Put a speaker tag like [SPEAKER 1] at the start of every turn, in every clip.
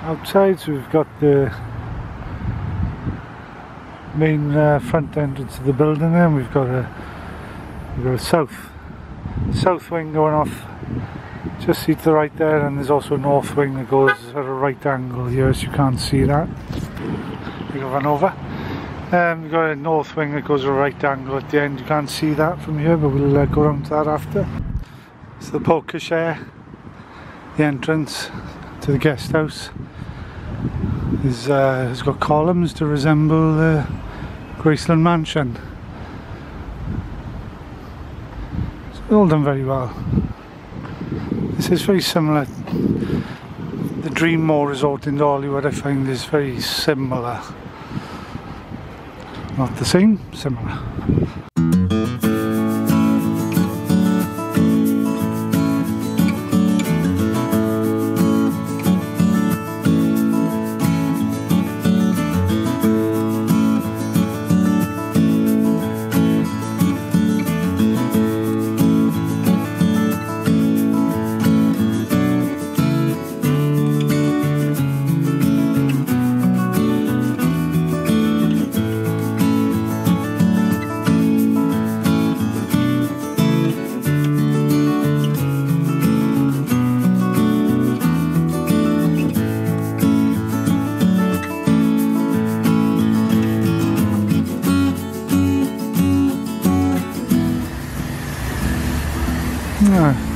[SPEAKER 1] outside. So we've got the main front entrance of the building there, and we've got a south wing going off just see to the right there, and there's also a north wing that goes at a right angle here, so you can't see that. You can run over. We've got a north wing that goes at a right angle at the end. You can't see that from here, but we'll go around to that after. It's the porte cochere, the entrance to the guest house. It's got columns to resemble the Graceland Mansion. It's all done very well. This is very similar. The Dreammore Resort in Dollywood, I find, is very similar. Not the same, similar.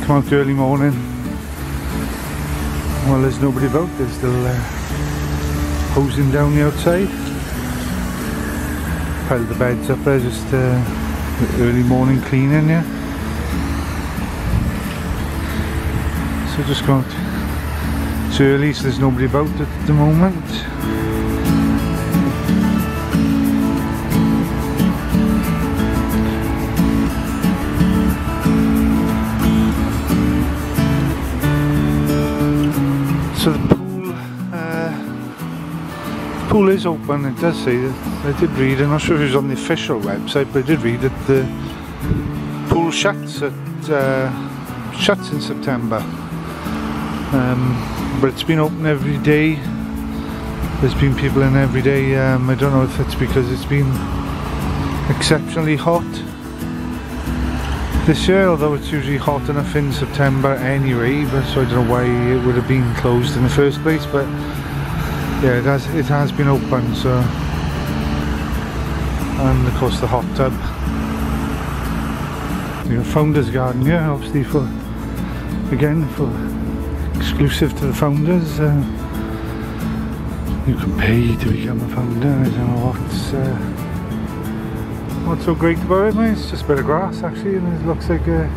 [SPEAKER 1] Come out early morning. Well, there's nobody about. They're still hosing down the outside. Piled the beds up there, just early morning cleaning, yeah. So just go out. It's early, so there's nobody about at the moment. So the pool is open. It does say that. I did read, I'm not sure if it was on the official website, but I did read that the pool shuts in September. But it's been open every day. There's been people in every day. I don't know if it's because it's been exceptionally hot this year, although it's usually hot enough in September anyway, but so I don't know why it would have been closed in the first place. But yeah, it has been open. So, and of course the hot tub, you know, Founders Garden here, obviously for exclusive to the founders. You can pay to become a founder. I don't know what's so great about it, mate. It's just a bit of grass actually, and it looks like a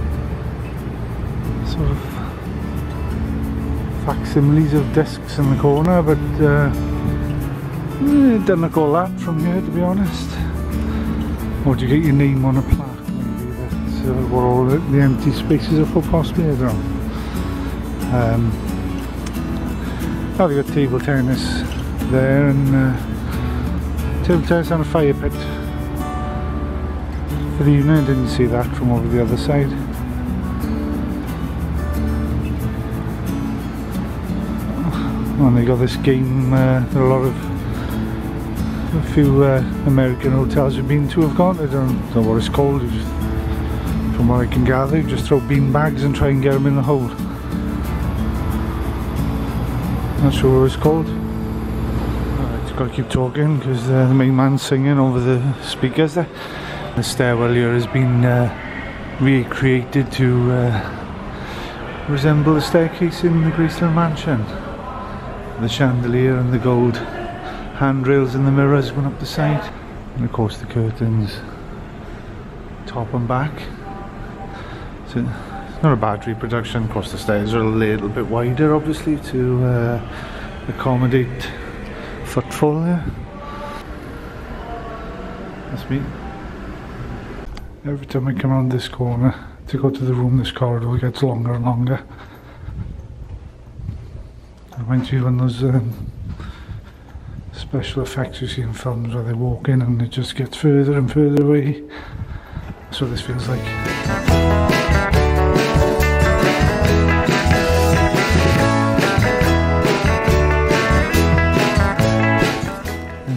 [SPEAKER 1] sort of facsimiles of discs in the corner, but it doesn't look all that from here, to be honest. Or do you get your name on a plaque? Maybe that's what all the empty spaces are for, possibly. I don't know. Now they've got table tennis there, and table tennis and a fire pit for the evening. I didn't see that from over the other side. And they got this game that a few American hotels you've been to have got. I don't know what it's called. From what I can gather, you just throw bean bags and try and get them in the hole. Not sure what it's called. Alright, just gotta keep talking because the main man's singing over the speakers there. The stairwell here has been recreated to resemble the staircase in the Graceland Mansion. The chandelier and the gold handrails and the mirrors went up the side, and of course the curtains top and back. So it's not a bad reproduction. Of course the stairs are a little bit wider, obviously, to accommodate footfall there. That's me. Every time I come around this corner to go to the room, this corridor gets longer and longer. It reminds you of those special effects you see in films where they walk in and it just gets further and further away. That's what this feels like.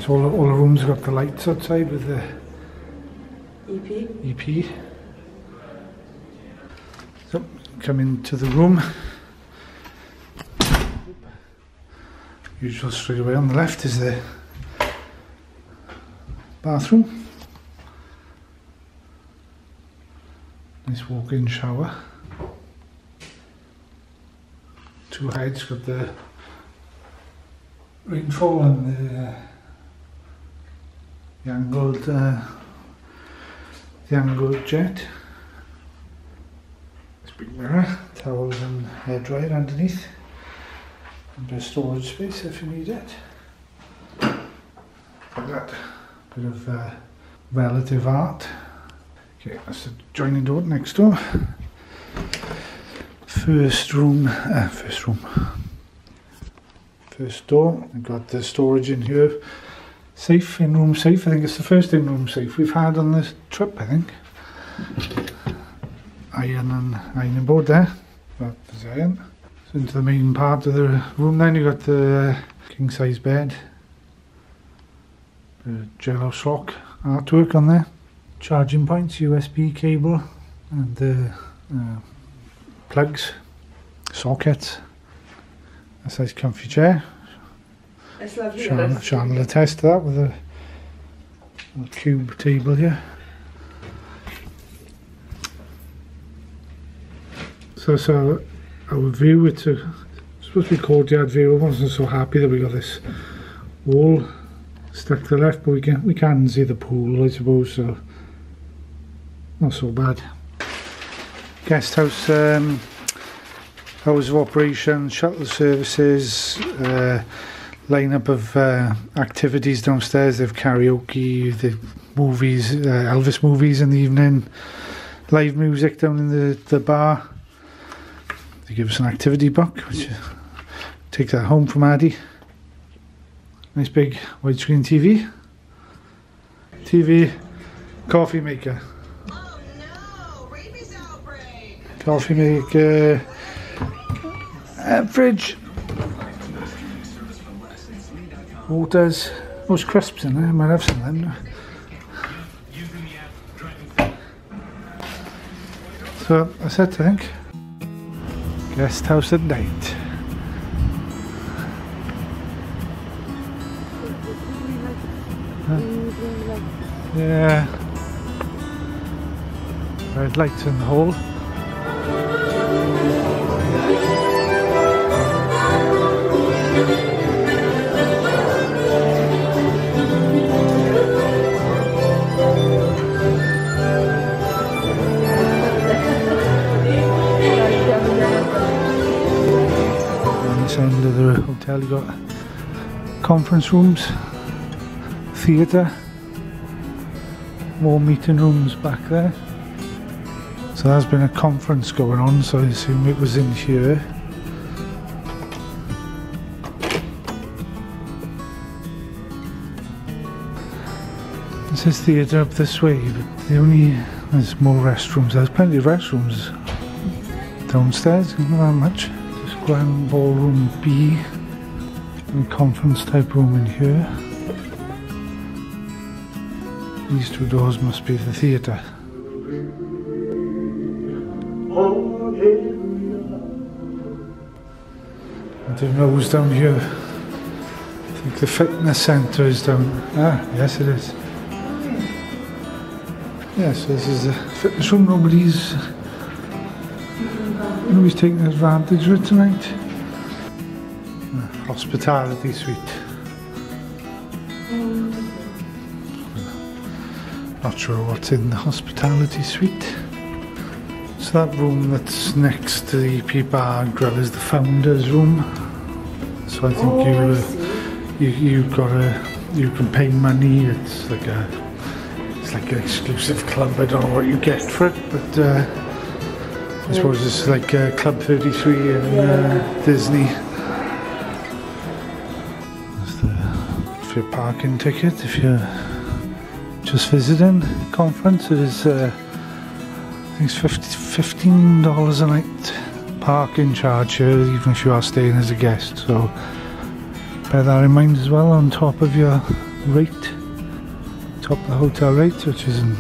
[SPEAKER 1] Nice. All the rooms have got the lights outside with the EP. So, come into the room. Usual straight away on the left is the bathroom. Nice walk-in shower. Two heads, got the rainfall and the angled jet. This big mirror, towels and hairdryer underneath. And a storage space if you need it. Like that. Bit of relative art. Okay, that's the joining door next door. First door. We've got the storage in here. Safe, in-room safe. I think it's the first in-room safe we've had on this trip, I think. Ironing board there. There's iron. So into the main part of the room then, you've got the king-size bed. The Jello sock artwork on there. Charging points, USB cable, and the plugs, sockets. That's a nice comfy chair.
[SPEAKER 2] It's lovely.
[SPEAKER 1] Sean will attest to that with a cube table here. So our view, it's supposed to be courtyard view. I wasn't so happy that we got this wall stuck to the left, but we can see the pool, I suppose, so not so bad. Guest house, hours of operation, shuttle services, lineup of activities downstairs. They have karaoke, the movies, Elvis movies in the evening, live music down in the bar. They give us an activity book, which take that home from Addy. Nice big widescreen TV, coffee maker.
[SPEAKER 2] Oh no, rabies outbreak.
[SPEAKER 1] Coffee maker, fridge, waters, those crisps in there, I might have some of them. So that's it, I think. Guest house at night. Yeah. Red lights in the hall. On this end of the hotel you got conference rooms, theatre, more meeting rooms back there. So there's been a conference going on, so I assume it was in here. This is theatre up this way, but there's more restrooms. There's plenty of restrooms downstairs, not that much. Just grand ballroom B, and conference type room in here. These two doors must be the theatre. I don't know who's down here. I think the fitness centre is down. Ah, yes it is. Yes, this is the fitness room. Nobody's taking advantage of it tonight. Hospitality suite. Not sure what's in the hospitality suite. So that room that's next to the EP bar and grill is the founder's room. So I think you can pay money. It's like an exclusive club. I don't know what you get for it, but I suppose it's like Club 33 in Disney. That's for your parking ticket if you're just visiting the conference. It is I think it's $15 a night parking charge here, even if you are staying as a guest, so bear that in mind as well on top of your rate, top of the hotel rate, which isn't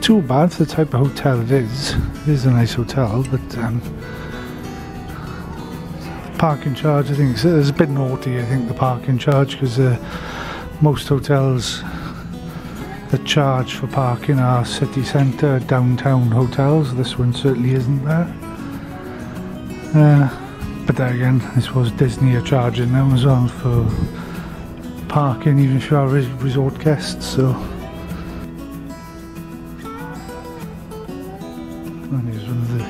[SPEAKER 1] too bad for the type of hotel it is. It is a nice hotel, but parking charge, I think it's a bit naughty, I think, the parking charge, because most hotels that charge for parking are city centre, downtown hotels. This one certainly isn't there. But then again, I suppose Disney are charging them as well for parking, even if you are resort guests, so. And here's one of the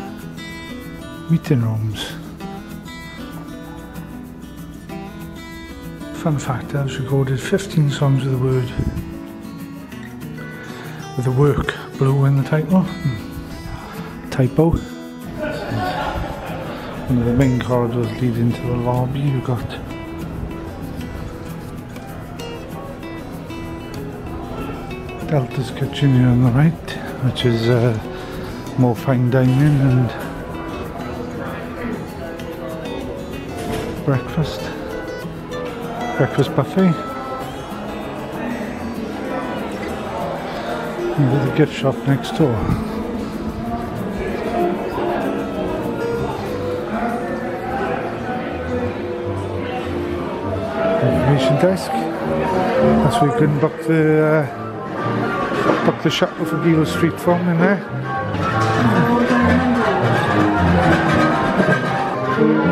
[SPEAKER 1] meeting rooms. Fun fact, I've recorded 15 songs with the work blue in the title. Typo. One of the main corridors leading to the lobby. You've got Delta's kitchen here on the right, which is more fine dining and breakfast buffet. And there's a gift shop next door. Information desk. That's where you can book the shuttle for Beale Street from, in there.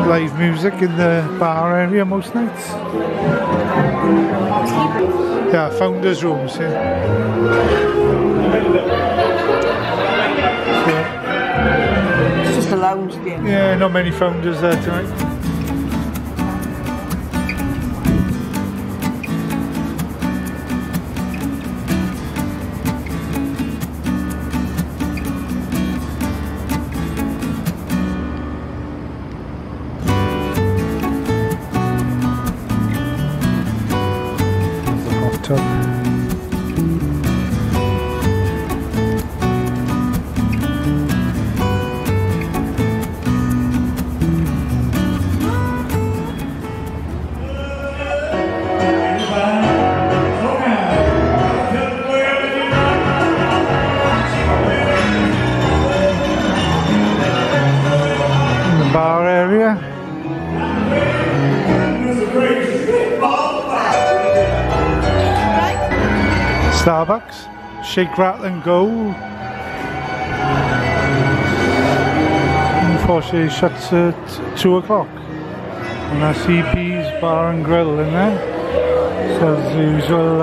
[SPEAKER 1] Live music in the bar area most nights. Yeah, founders' rooms here.
[SPEAKER 2] It's just a lounge again.
[SPEAKER 1] Yeah, not many founders there tonight. Tub. In the bar area. Starbucks, shake, rattle and go. Unfortunately shuts at 2 o'clock. And that's CP's Bar and Grill in there. So as usual,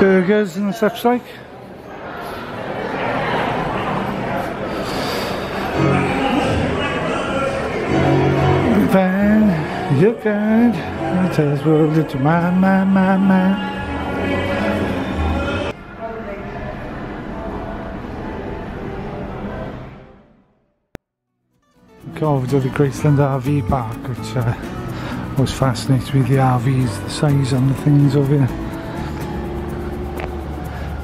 [SPEAKER 1] burgers and such like. Van, you can. Tell us what it's my. Go over to the Graceland RV Park, which always fascinates me, the RVs, the size on the things over here.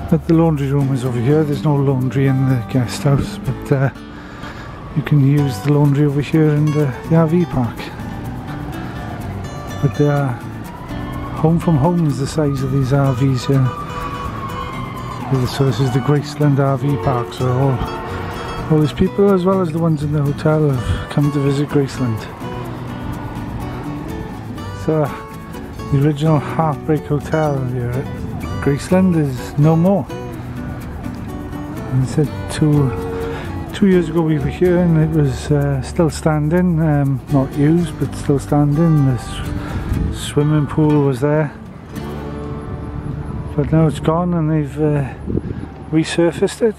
[SPEAKER 1] But the laundry room is over here. There's no laundry in the guest house, but you can use the laundry over here in the RV park. But they are home from home is the size of these RVs here. So this is the Graceland RV Park, so all these people, as well as the ones in the hotel, have come to visit Graceland. So the original Heartbreak Hotel here at Graceland is no more. And I said 2 years ago we were here and it was still standing, not used but still standing. The swimming pool was there, but now it's gone and they've resurfaced it.